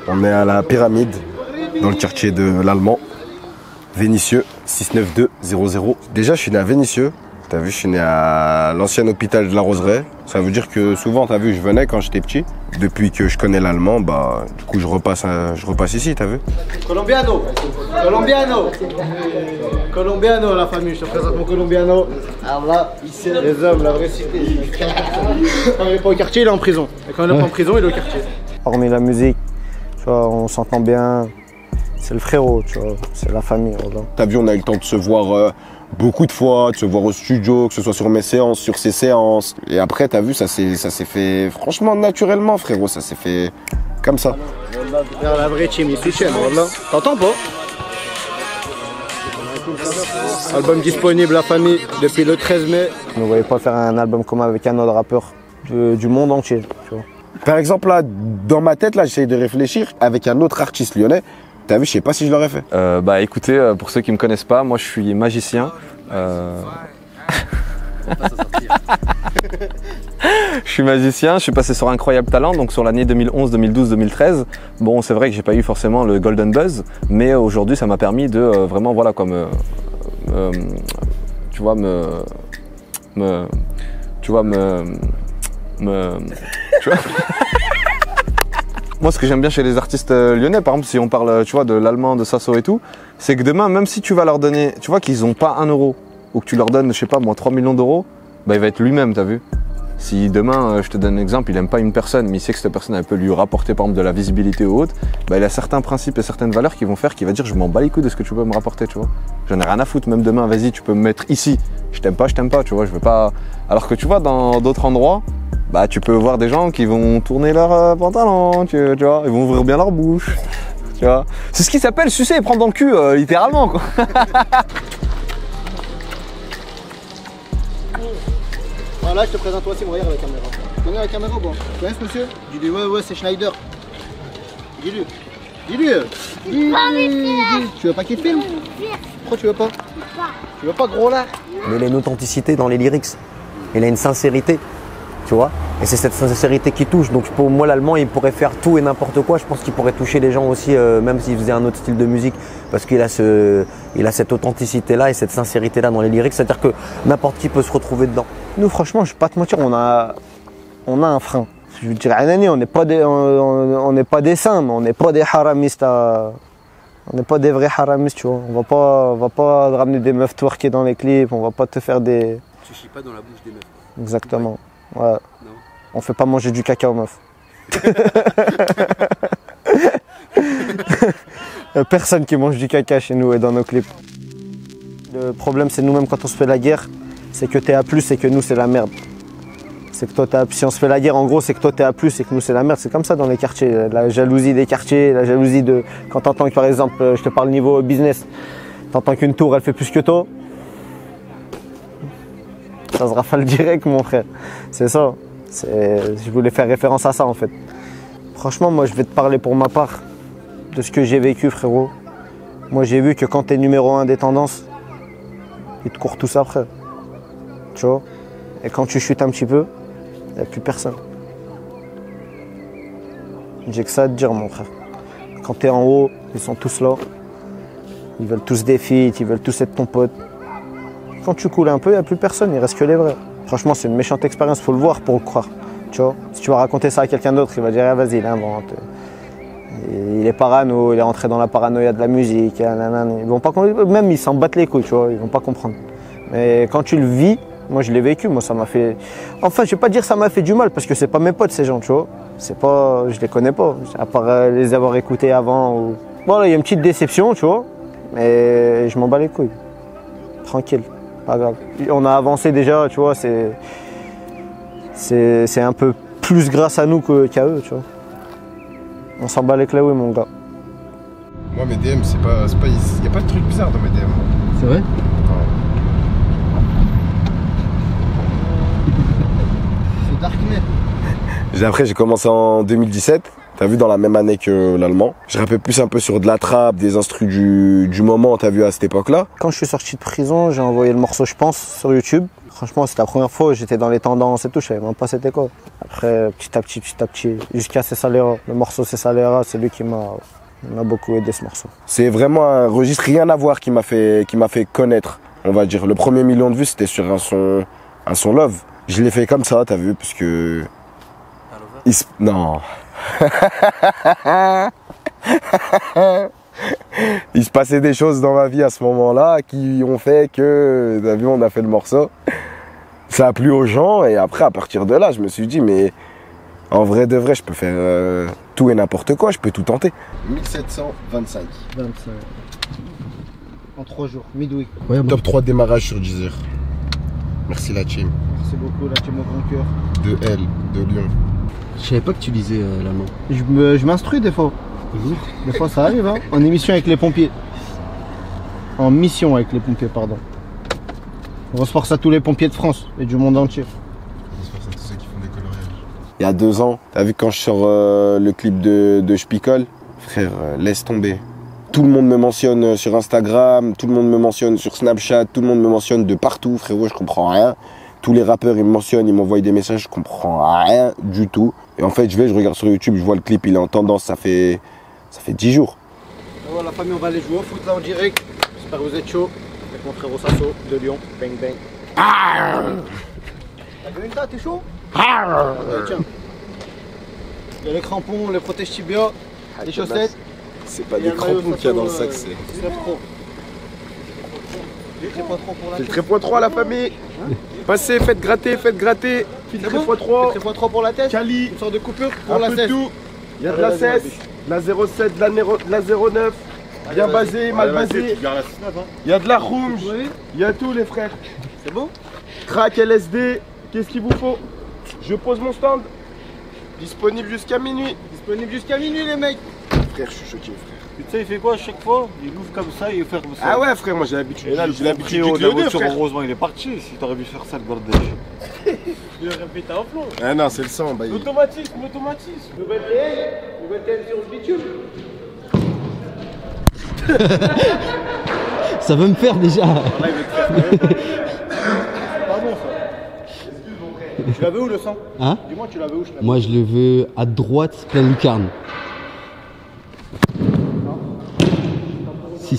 On est à la pyramide, dans le quartier de l'Allemand. Vénissieux, 69200. Déjà, je suis né à Vénissieux. T'as vu, je suis né à l'ancien hôpital de la Roseraie. Ça veut dire que souvent, t'as vu, je venais quand j'étais petit. Depuis que je connais l'allemand, bah, du coup, je repasse ici, t'as vu. Colombiano, la famille, je te présente mon Colombiano. Allah, ici, les hommes, la vraie cité. Quand il n'est pas au quartier, il est en prison. Et quand il n'est pas en prison, il est au quartier. Hormis la musique, tu vois, on s'entend bien. C'est le frérot, tu vois, c'est la famille. T'as vu, on a eu le temps de se voir beaucoup de fois, de se voir au studio, que ce soit sur mes séances, sur ses séances. Et après, t'as vu, ça s'est fait franchement naturellement, frérot. Ça s'est fait comme ça. Vers la vraie team, il soutient, voilà. T'entends pas? Album disponible, la famille, depuis le 13 mai. Je ne voyais pas faire un album commun avec un autre rappeur du monde entier, tu vois. Par exemple, là, dans ma tête, là, j'essaye de réfléchir avec un autre artiste lyonnais. T'as vu, je sais pas si je l'aurais fait. Bah écoutez, pour ceux qui me connaissent pas, moi je suis magicien. Je suis magicien, je suis passé sur Incroyable Talent, donc sur l'année 2011, 2012, 2013. Bon, c'est vrai que j'ai pas eu forcément le Golden Buzz, mais aujourd'hui ça m'a permis de vraiment, voilà, comme tu vois, Moi, ce que j'aime bien chez les artistes lyonnais, par exemple, si on parle, tu vois, de l'allemand, de Sasso et tout, c'est que demain, même si tu vas leur donner, tu vois qu'ils n'ont pas 1 euro, ou que tu leur donnes, je sais pas, moi, 3 millions d'euros, bah, il va être lui-même, t'as vu. Si demain, je te donne un exemple, il n'aime pas une personne, mais il sait que cette personne, elle peut lui rapporter, par exemple, de la visibilité ou autre, bah, il a certains principes et certaines valeurs qui vont faire qu'il va dire, je m'en bats les couilles de ce que tu peux me rapporter, tu vois. J'en ai rien à foutre, même demain, vas-y, tu peux me mettre ici. Je t'aime pas, tu vois, je veux pas. Alors que tu vois, dans d'autres endroits, bah, tu peux voir des gens qui vont tourner leur pantalon, tu vois, ils vont ouvrir bien leur bouche, tu vois. C'est ce qui s'appelle sucer et prendre dans le cul, littéralement, quoi. Voilà, je te présente toi aussi, regarde la caméra. Tu connais la caméra ou pas? Tu connais ce monsieur? Dis-lui, ouais, c'est Schneider. Dis-lui. Tu veux pas qu'il te filme? Pourquoi tu veux pas? Tu veux pas, gros là? Mais il a une authenticité dans les lyrics. Il a une sincérité, tu vois. Et c'est cette sincérité qui touche. Donc pour moi, l'allemand, il pourrait faire tout et n'importe quoi. Je pense qu'il pourrait toucher les gens aussi, même s'il faisait un autre style de musique. Parce qu'il a, cette authenticité-là et cette sincérité-là dans les lyrics. C'est-à-dire que n'importe qui peut se retrouver dedans. Nous, franchement, je ne vais pas te mentir, on a un frein. Je veux dire, on n'est pas des saints, mais on n'est pas des haramistes. On n'est pas des vrais haramistes, tu vois. On va pas ramener des meufs twerker dans les clips. On va pas te faire des... Tu chies pas dans la bouche des meufs. Exactement. Ouais. Non. On fait pas manger du caca aux meufs. Personne qui mange du caca chez nous et dans nos clips. Le problème, c'est nous-mêmes quand on se fait la guerre, c'est que t'es à plus et que nous, c'est la merde. C'est que toi, si on se fait la guerre, en gros, c'est que toi, t'es à plus et que nous, c'est la merde. C'est comme ça dans les quartiers. La jalousie des quartiers, la jalousie de... Quand t'entends que, par exemple, je te parle niveau business, t'entends qu'une tour, elle fait plus que toi. Ça se rafale direct, mon frère. C'est ça. Je voulais faire référence à ça, en fait. Franchement, moi, je vais te parler pour ma part de ce que j'ai vécu, frérot. Moi, j'ai vu que quand t'es numéro 1 des tendances, ils te courent tous après. Tu vois? Et quand tu chutes un petit peu, il n'y a plus personne. J'ai que ça à te dire, mon frère. Quand t'es en haut, ils sont tous là. Ils veulent tous des feats, ils veulent tous être ton pote. Quand tu coules un peu, il n'y a plus personne, il reste que les vrais. Franchement, c'est une méchante expérience, il faut le voir pour le croire. Tu vois, si tu vas raconter ça à quelqu'un d'autre, il va dire ah, vas-y, il invente. Il est parano, il est rentré dans la paranoïa de la musique. Ils vont pas, même ils s'en battent les couilles, tu vois, ils vont pas comprendre. Mais quand tu le vis, moi je l'ai vécu, moi ça m'a fait... Enfin, je vais pas dire ça m'a fait du mal, parce que c'est pas mes potes ces gens, tu vois. C'est pas... Je les connais pas, à part les avoir écoutés avant. Ou... Bon, là, il y a une petite déception, tu vois, mais je m'en bats les couilles. Tranquille. Pas grave. On a avancé déjà, tu vois, c'est un peu plus grâce à nous qu'à eux, tu vois. On s'en bat les clés, oui, mon gars. Moi, mes DM, il n'y a pas de truc bizarre dans mes DM. C'est vrai? C'est Darknet. Après, j'ai commencé en 2017. T'as vu, dans la même année que l'allemand. Je rappais plus un peu sur de la trappe, des instrus du moment, t'as vu, à cette époque-là. Quand je suis sorti de prison, j'ai envoyé le morceau Je pense sur YouTube. Franchement, c'était la première fois où j'étais dans les tendances et tout, je savais même pas c'était quoi. Après, petit à petit, jusqu'à Cessalera. Le morceau Cessalera, c'est lui qui m'a beaucoup aidé ce morceau. C'est vraiment un registre rien à voir qui m'a fait connaître, on va dire. Le premier million de vues, c'était sur un son Love. Je l'ai fait comme ça, t'as vu, parce que... Non. Il se passait des choses dans ma vie à ce moment-là qui ont fait que, t'as vu, on a fait le morceau. Ça a plu aux gens et après, à partir de là, je me suis dit, mais en vrai de vrai, je peux faire tout et n'importe quoi, je peux tout tenter. 1725. 25. En 3 jours, midweek. Incroyable. Top 3 démarrage sur Deezer. Merci la team. Merci beaucoup, la team au grand cœur. De L, de Lyon. Je savais pas que tu lisais l'allemand. Je m'instruis des fois. Des fois ça arrive, hein. En émission avec les pompiers. En mission avec les pompiers, pardon. On force à tous les pompiers de France et du monde entier. Il y a 2 ans, t'as vu quand je sors le clip de Spicole, frère, laisse tomber. Tout le monde me mentionne sur Instagram, tout le monde me mentionne sur Snapchat, tout le monde me mentionne de partout, frérot, je comprends rien. Tous les rappeurs, ils me mentionnent, ils m'envoient des messages, je comprends rien du tout. Et en fait, je regarde sur YouTube, je vois le clip, il est en tendance, ça fait 10 jours. Voilà, la famille, on va aller jouer au foot là en direct. J'espère que vous êtes chaud. Avec mon frère Sasso de Lyon. Bang bang. T'as vu une t'es chaud? Ouais, tiens. Il y a les crampons, les protèges tibia, les chaussettes. C'est pas Il y a des le maillot crampons qu'il y a dans le Sasso, sac, c'est... 19 Pro. Filtre x3 pour la C'est tête. le 3.3 la famille. Passez, faites gratter. Filtre x3. Filtre x3 pour la tête. Cali. Une sorte de coupure pour Un la peu tête. tout. Il y a de la 16, de la 07, de la 09. Bien basé, mal basé. Il y a de la rouge. Il y a tout les frères. C'est bon? Crack LSD. Qu'est-ce qu'il vous faut? Je pose mon stand. Disponible jusqu'à minuit. Disponible jusqu'à minuit les mecs. Frère, je suis choqué, frère. Tu sais, il fait quoi à chaque fois? Il ouvre comme ça, il fait comme ça. Ah ouais, frère, moi j'ai l'habitude. Et là, J'ai l'habitude de du la Lyonnais, voiture, frère. heureusement, il est parti. Si t'aurais dû faire ça, le bordel. Je le répète à flot. Ah non, c'est le sang. Bah, L'automatisme. Nouvelle TN sur le bitume. Ça veut me faire déjà. C'est pas bon ça. Tu l'avais où le sang? Hein? Dis-moi, tu l'avais où? Je l'avais. Moi je le veux à droite, plein lucarne. Si.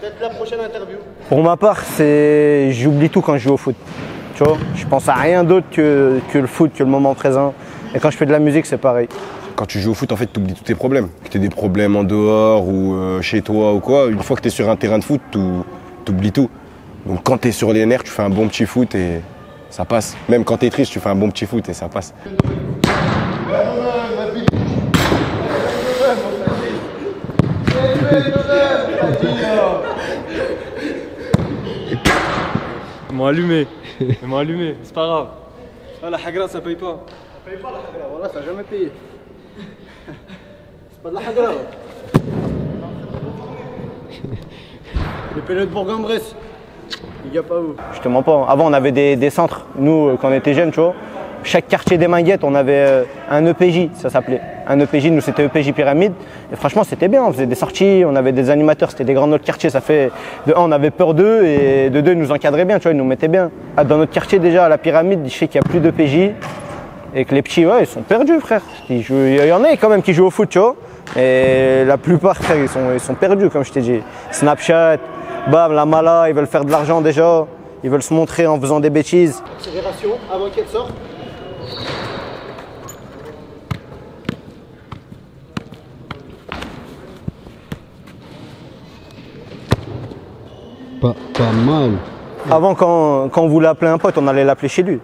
Peut-être la prochaine interview. Pour ma part, j'oublie tout quand je joue au foot. Tu vois, je pense à rien d'autre que le foot, que le moment présent. Et quand je fais de la musique, c'est pareil. quand tu joues au foot, en fait, tu oublies tous tes problèmes. Que tu aies des problèmes en dehors ou chez toi ou quoi, une fois que tu es sur un terrain de foot, tu oublies tout. Donc quand tu es sur les nerfs, tu fais un bon petit foot et ça passe. Même quand tu es triste, tu fais un bon petit foot et ça passe. Ils m'ont allumé, c'est pas grave. Ah, la hagra ça paye pas. Ça paye pas la hagra, voilà, ça n'a jamais payé. C'est pas de la hagra. Les pélos de Bourg-en-Bresse, il n'y a pas où. Je te mens pas. Avant, on avait des centres. Nous, quand on était jeunes, tu vois, chaque quartier des Minguettes, on avait un EPJ, ça s'appelait. Un EPJ, nous, c'était EPJ Pyramide. Et franchement, c'était bien. On faisait des sorties, on avait des animateurs, c'était des grands de notre quartier. Ça fait, de un, on avait peur d'eux, et de deux, ils nous encadraient bien, tu vois, ils nous mettaient bien. Dans notre quartier, déjà, à la Pyramide, je sais qu'il n'y a plus d'EPJ. Et que les petits, ouais, ils sont perdus, frère. Il y en a quand même qui jouent au foot, tu vois. Et la plupart, frère, ils sont perdus, comme je t'ai dit. Snapchat, bam, la mala, ils veulent faire de l'argent déjà. Ils veulent se montrer en faisant des bêtises. Accélération avant qu'elle sorte. Pas mal. Avant, quand on voulait appeler un pote, on allait l'appeler chez lui.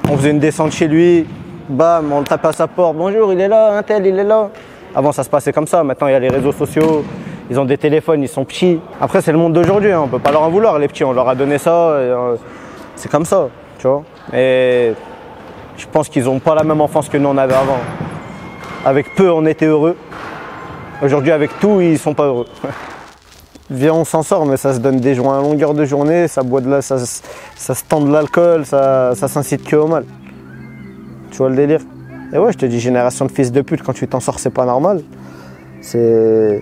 On faisait une descente chez lui, bam, on le tapait à sa porte. Bonjour, il est là, un tel, il est là. Avant, ça se passait comme ça. Maintenant, il y a les réseaux sociaux, ils ont des téléphones, ils sont petits. Après, c'est le monde d'aujourd'hui, hein. On ne peut pas leur en vouloir, les petits. On leur a donné ça, c'est comme ça, tu vois. Et je pense qu'ils n'ont pas la même enfance que nous, on avait avant. Avec peu, on était heureux. Aujourd'hui, avec tout, ils ne sont pas heureux. Viens, on s'en sort, mais ça se donne des joints à longueur de journée, ça boit de la, ça se tend de l'alcool, ça s'incite que au mal. Tu vois le délire? Et ouais, je te dis, génération de fils de pute, quand tu t'en sors, c'est pas normal. Ils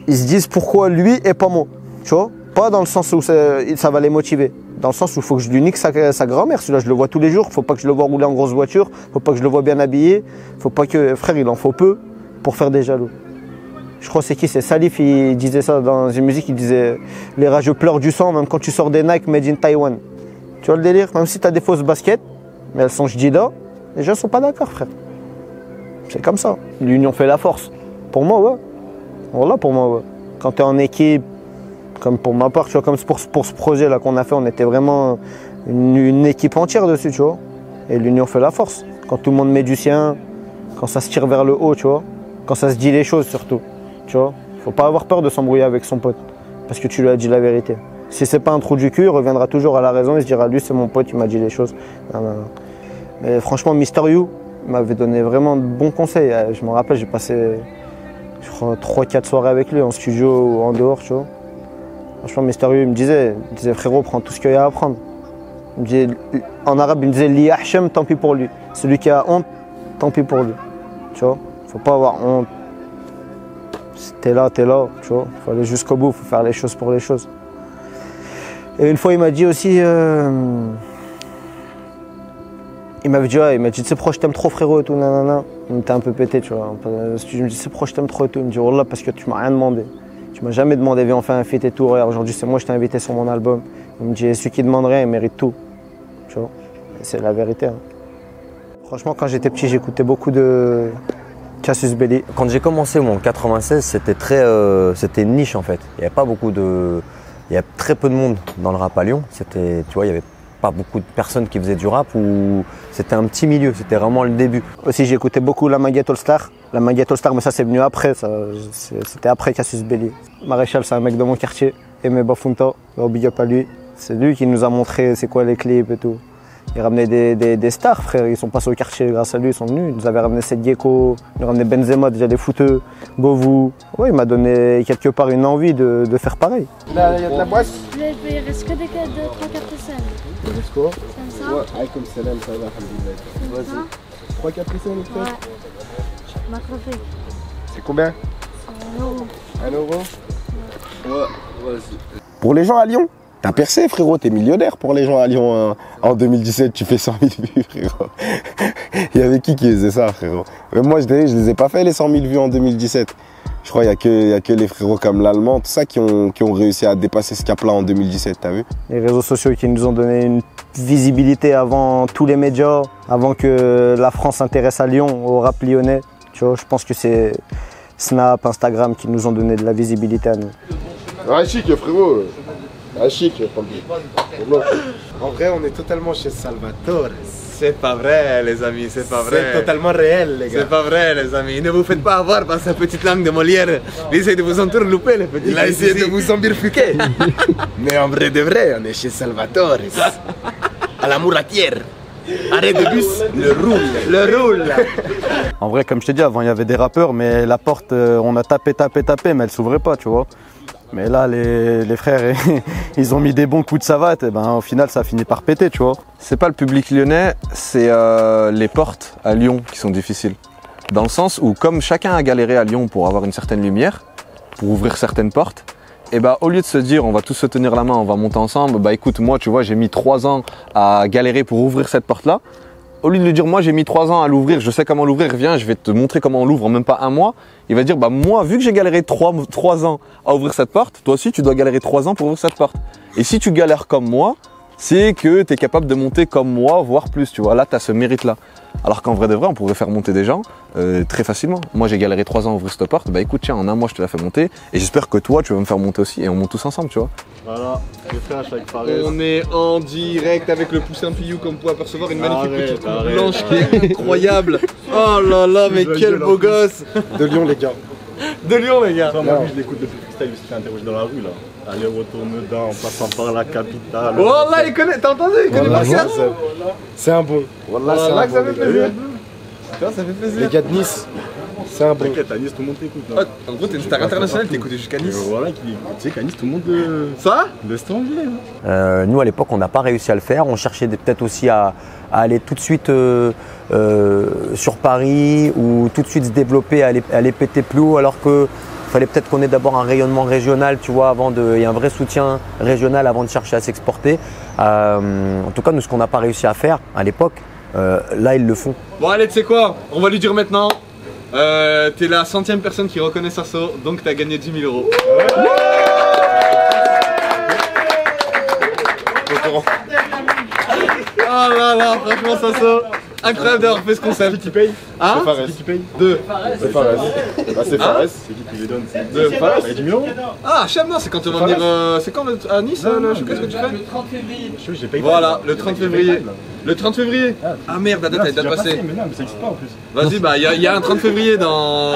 se disent pourquoi lui et pas moi, tu vois? Pas dans le sens où ça va les motiver. Dans le sens où il faut que je lui nique sa grand-mère. Celui-là, je le vois tous les jours. Il ne faut pas que je le vois rouler en grosse voiture. Il ne faut pas que je le vois bien habillé. Il ne faut pas que... Frère, il en faut peu pour faire des jaloux. Je crois que c'est qui? C'est Salif, il disait ça dans une musique. Il disait « Les rageux pleurent du sang, même quand tu sors des Nike made in Taiwan. » Tu vois le délire? Même si tu as des fausses baskets, mais elles sont jdida, les gens ne sont pas d'accord, frère. C'est comme ça. L'union fait la force. Pour moi, ouais. Voilà, pour moi, ouais. Quand tu es en équipe, comme pour ma part, tu vois, comme pour ce projet-là qu'on a fait, on était vraiment une équipe entière dessus, tu vois. Et l'union fait la force. Quand tout le monde met du sien, quand ça se tire vers le haut, tu vois. Quand ça se dit les choses, surtout. Tu vois. Faut pas avoir peur de s'embrouiller avec son pote. Parce que tu lui as dit la vérité. Si c'est pas un trou du cul, il reviendra toujours à la raison et se dira, lui, c'est mon pote, il m'a dit les choses. Non, non, non. Mais franchement, Mister You m'avait donné vraiment de bons conseils. Je me rappelle, j'ai passé, je crois, 3-4 soirées avec lui en studio ou en dehors, tu vois. Franchement, Mister You, il me disait frérot, prends tout ce qu'il y a à apprendre. Il me disait, en arabe, il me disait li ahshem, tant pis pour lui. Celui qui a honte, tant pis pour lui. Tu vois, faut pas avoir honte. Si t'es là, tu vois. Faut aller jusqu'au bout, faut faire les choses pour les choses. Et une fois, il m'a dit aussi, il m'avait dit, ouais, tu sais pourquoi je t'aime trop, frérot, et tout, nanana. Il m'était un peu pété, tu vois. Je me dis, tu sais pourquoi je t'aime trop, et tout. Il me dit, wallah, parce que tu m'as rien demandé. Tu m'as jamais demandé, viens, on fait un feat et tout. Regarde, aujourd'hui, c'est moi, je t'ai invité sur mon album. Il me dit, celui qui demande rien, il mérite tout. Tu vois. Et c'est la vérité. Hein. Franchement, quand j'étais petit, j'écoutais beaucoup de Cassius Belli. Quand j'ai commencé, moi, en 96, c'était une niche, en fait. Il n'y avait pas beaucoup de... Il y a très peu de monde dans le rap à Lyon. C'était, tu vois, il n'y avait pas beaucoup de personnes qui faisaient du rap ou c'était un petit milieu, c'était vraiment le début. Aussi, j'écoutais beaucoup la Maguette All Star. La Maguette All Star, mais ça, c'est venu après. C'était après Cassius Belli. Maréchal, c'est un mec de mon quartier. Aimé Bafunta, big up à lui. C'est lui qui nous a montré c'est quoi les clips et tout. Il ramenait des stars, frère. Ils sont passés au quartier grâce à lui, ils sont venus. Ils nous avaient ramené Seth Gecko, il nous ramenait Benzema, déjà des footeux, Govou. Ouais, il m'a donné quelque part une envie de faire pareil. Il y a de la boisse. Il reste que des 3 cartes sales. Il reste quoi? Comme ça? Ouais, comme salam, ça va, alhamdoulilah. Comme ça? 3 4 sales, Ouais. Macrofé. C'est combien? C'est 1 euro. 1 euro? Ouais, vas-y. Pour les gens à Lyon, t'as percé, frérot, t'es millionnaire pour les gens à Lyon. En 2017, tu fais 100 000 vues, frérot. Il y avait qui faisait ça, frérot? Même moi, je les ai pas fait, les 100 000 vues en 2017. Je crois qu'il y a que les frérots comme l'Allemand, tout ça, qui ont réussi à dépasser ce cap-là en 2017, t'as vu? Les réseaux sociaux qui nous ont donné une visibilité avant tous les médias, avant que la France s'intéresse à Lyon, au rap lyonnais. Tu vois, je pense que c'est Snap, Instagram qui nous ont donné de la visibilité à nous. Ah, chic, frérot. Ah, chic, en vrai, on est totalement chez Salvatore. C'est pas vrai, les amis, c'est pas vrai. C'est totalement réel, les gars. C'est pas vrai, les amis. Ne vous faites pas avoir par sa petite langue de Molière. Il essaie de vous entourlouper, les petits. Il a essayé de vous embirfuquer. Mais en vrai de vrai, on est chez Salvatore. À la mouratière. Arrêt de bus, le roule. En vrai, comme je t'ai dit, avant il y avait des rappeurs, mais la porte, on a tapé, mais elle s'ouvrait pas, tu vois. Mais là, les frères, ils ont mis des bons coups de savate, et ben au final, ça a fini par péter, tu vois. C'est pas le public lyonnais, c'est les portes à Lyon qui sont difficiles. Dans le sens où, comme chacun a galéré à Lyon pour avoir une certaine lumière, pour ouvrir certaines portes, et bah au lieu de se dire on va tous se tenir la main, on va monter ensemble, bah écoute, moi tu vois, j'ai mis 3 ans à galérer pour ouvrir cette porte-là. Au lieu de lui dire moi j'ai mis 3 ans à l'ouvrir, je sais comment l'ouvrir, viens, je vais te montrer comment on l'ouvre en même pas 1 mois. Il va dire bah moi vu que j'ai galéré 3 ans à ouvrir cette porte, toi aussi tu dois galérer 3 ans pour ouvrir cette porte. Et si tu galères comme moi, c'est que tu es capable de monter comme moi, voire plus, tu vois. Là tu as ce mérite-là. Alors qu'en vrai de vrai, on pourrait faire monter des gens très facilement. Moi j'ai galéré 3 ans à ouvrir cette porte, bah écoute tiens, en 1 mois je te la fais monter. Et j'espère que toi tu vas me faire monter aussi et on monte tous ensemble, tu vois. Voilà, je fais un chaque Fares. On est en direct avec le poussin Piyou comme vous pouvez apercevoir, une magnifique petite robe blanche qui est incroyable. Oh là là, mais quel beau gosse. De Lyon, les gars. De Lyon, les gars. Moi, je l'écoute depuis le freestyle, il s'est interrogé dans la rue là. Aller retourne dedans, en passant par la capitale. Oh là, il connaît, t'as entendu? Il connaît pas ça. C'est un bon. Voilà, c'est là un que ça bon, fait plaisir. Ça fait plaisir. Les gars de Nice, c'est un bon. T'inquiète, à Nice, tout le monde t'écoute. Là. En gros, t'es une star internationale, t'es écouté jusqu'à Nice. Voilà, tu sais qu'à Nice, tout le monde. Ça? Le anglais. Nous, à l'époque, on n'a pas réussi à le faire. On cherchait peut-être aussi à aller tout de suite sur Paris ou tout de suite se développer, aller péter plus haut, alors que fallait peut-être qu'on ait d'abord un rayonnement régional, tu vois, et un vrai soutien régional avant de chercher à s'exporter. En tout cas, nous, ce qu'on n'a pas réussi à faire à l'époque, là, ils le font. Bon, allez, tu sais quoi? On va lui dire maintenant. T'es la 100e personne qui reconnaît Sasso, donc t'as gagné 10 000 €. Oh là là, franchement Sasso, incroyable d'avoir fait ce concept. Qui paye? Hein? C'est Fares. Qui paye? Deux. C'est Fares. Bah, c'est Fares. C'est qui les donne? Deux. Fares. Il y a 10 000 €. Ah, Cham, non, c'est quand tu vas venir. C'est quand à Nice, qu'est-ce que tu fais? Le 30 février. Voilà, le 30 février. Le 30 février? Ah merde, la date elle date passée. Mais non, mais ça existe pas en plus. Vas-y, bah il y a un 30 février dans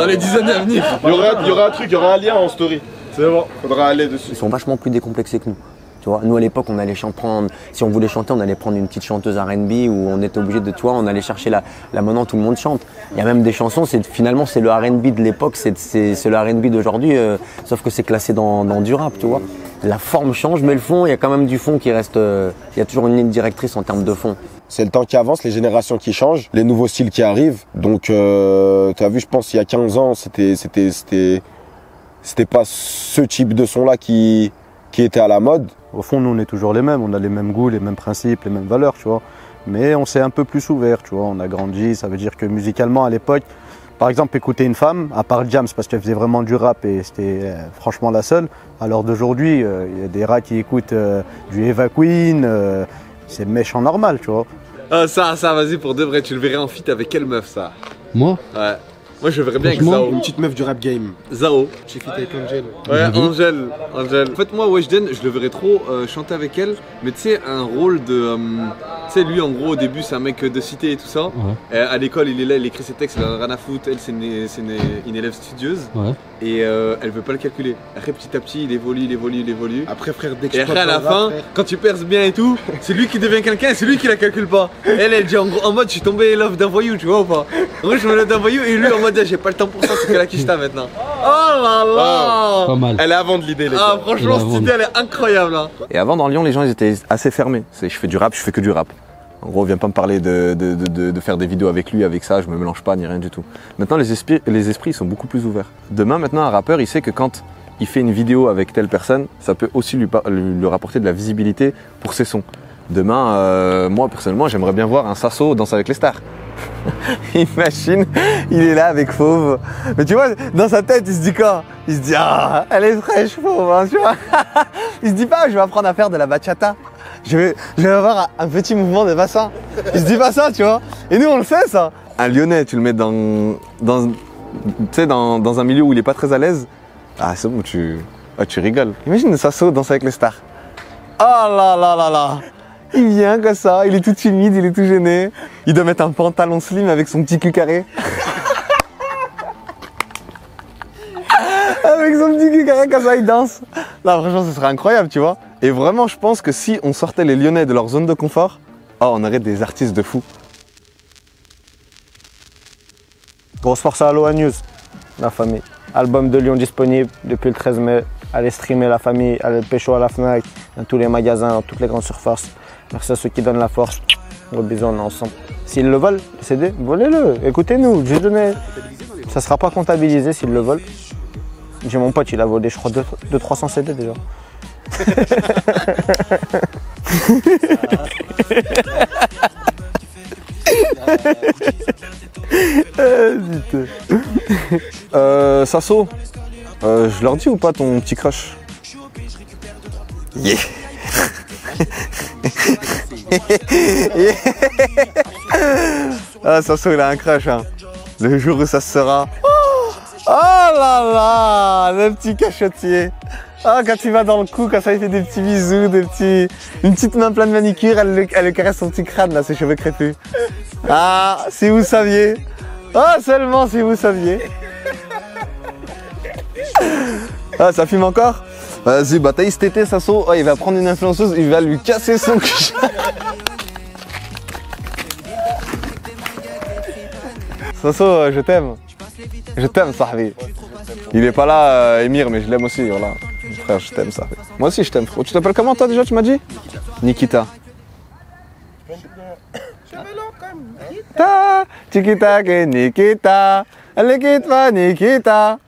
les 10 années à venir. Il y aura un truc, il y aura un lien en story. C'est bon, faudra aller dessus. Ils sont vachement plus décomplexés que nous. Tu vois, nous à l'époque, on allait prendre, si on voulait chanter, on allait prendre une petite chanteuse R&B où on était obligé de, tu vois, on allait chercher là maintenant tout le monde chante. Il y a même des chansons, finalement c'est le R&B de l'époque, c'est le R&B d'aujourd'hui, sauf que c'est classé dans du rap, tu vois. La forme change, mais le fond, il y a quand même du fond qui reste, il y a toujours une ligne directrice en termes de fond. C'est le temps qui avance, les générations qui changent, les nouveaux styles qui arrivent. Donc, tu as vu, je pense, il y a 15 ans, c'était pas ce type de son-là qui était à la mode. Au fond, nous, on est toujours les mêmes. On a les mêmes goûts, les mêmes principes, les mêmes valeurs, tu vois. Mais on s'est un peu plus ouvert, tu vois. On a grandi. Ça veut dire que musicalement, à l'époque, par exemple, écouter une femme, à part Jams, parce qu'elle faisait vraiment du rap et c'était franchement la seule. Alors d'aujourd'hui, il y a des rats qui écoutent du Eva Queen. C'est méchant normal, tu vois. Ah, ça, vas-y, pour de vrai, tu le verrais en feat avec quelle meuf, ça? Moi? Ouais. Moi je le verrais bien avec Franchement, Zao. Une petite meuf du rap game. Zao. J'ai fit avec Angel. Ouais, Angel. En fait, moi, Weshden, je le verrais trop chanter avec elle, mais tu sais, un rôle de. Tu sais, lui, en gros, au début, c'est un mec de cité et tout ça. Ouais. À l'école, il est là, il écrit ses textes, il a rien à foutre. Elle, c'est une élève studieuse. Ouais. Et elle veut pas le calculer. Après, petit à petit, il évolue. Après, frère, dès que Et je après, à la fin, quand tu perces bien et tout, c'est lui qui devient quelqu'un et c'est lui qui la calcule pas. Elle dit en mode, je suis tombé love d'un voyou, tu vois ou pas? En vrai, je me love d'un voyou et lui en mode, j'ai pas le temps pour ça, c'est que la quicheta maintenant. Oh là là! Pas mal. Elle est avant de l'idée, les Ah, gars. franchement, cette idée, elle est incroyable. Hein. Et avant, dans Lyon, les gens, ils étaient assez fermés. Je fais du rap, je fais que du rap. En gros, viens pas me parler de faire des vidéos avec lui, avec ça, je me mélange pas ni rien du tout. Maintenant, les esprits sont beaucoup plus ouverts. Demain, maintenant, un rappeur, il sait que quand il fait une vidéo avec telle personne, ça peut aussi lui rapporter de la visibilité pour ses sons. Demain, moi, personnellement, j'aimerais bien voir un Sasso danser avec les stars. Imagine, il est là avec Fauve. Mais tu vois, dans sa tête, il se dit quoi? Il se dit, ah, elle est fraîche, Fauve, hein, tu vois. Il se dit pas, je vais apprendre à faire de la bachata. Je vais avoir un petit mouvement de bassin. Il se dit pas ça, tu vois. Et nous, on le sait, ça. Un Lyonnais, tu le mets dans un milieu où il est pas très à l'aise. Ah, c'est bon, tu rigoles. Imagine Sasso danse avec les stars. Oh là là là là. Il vient comme ça, il est tout timide, il est tout gêné. Il doit mettre un pantalon slim avec son petit cul carré. Avec son petit cul carré, comme ça, il danse. Là, franchement, ce serait incroyable, tu vois. Et vraiment, je pense que si on sortait les Lyonnais de leur zone de confort, oh, on aurait des artistes de fou. Grosse force à Aloha News, la famille. Album de Lyon disponible depuis le 13 mai. Allez streamer la famille, allez pécho à la FNAC, dans tous les magasins, dans toutes les grandes surfaces. Merci à ceux qui donnent la force. Gros bisous, on est ensemble. S'ils le volent, le CD, volez-le. Écoutez-nous, j'ai donné. Ça ne sera pas comptabilisé s'ils le volent. J'ai mon pote, il a volé, je crois, 200-300 CD déjà. Sasso, je leur dis ou pas ton petit crush? Yeah. Ah, Sasso, il a un crush, hein. Le jour où ça sera. Oh là là, le petit cachotier. Ah, quand il va dans le cou, quand ça il fait des petits bisous, une petite main pleine de manicure, elle le caresse son petit crâne, là, ses cheveux crépus. Ah, si vous saviez. Ah, seulement si vous saviez. Ah, ça fume encore? Vas-y, bataille cet été, Sasso. Oh, il va prendre une influenceuse, il va lui casser son cul. Sasso, je t'aime. Je t'aime, Sahbi. Il est pas là, Emir, mais je l'aime aussi, voilà. Frère, je t'aime, Sahbi. Moi aussi, je t'aime, frère. Tu t'appelles comment, toi, déjà, tu m'as dit? Nikita. Nikita, Nikita, Nikita, Nikita.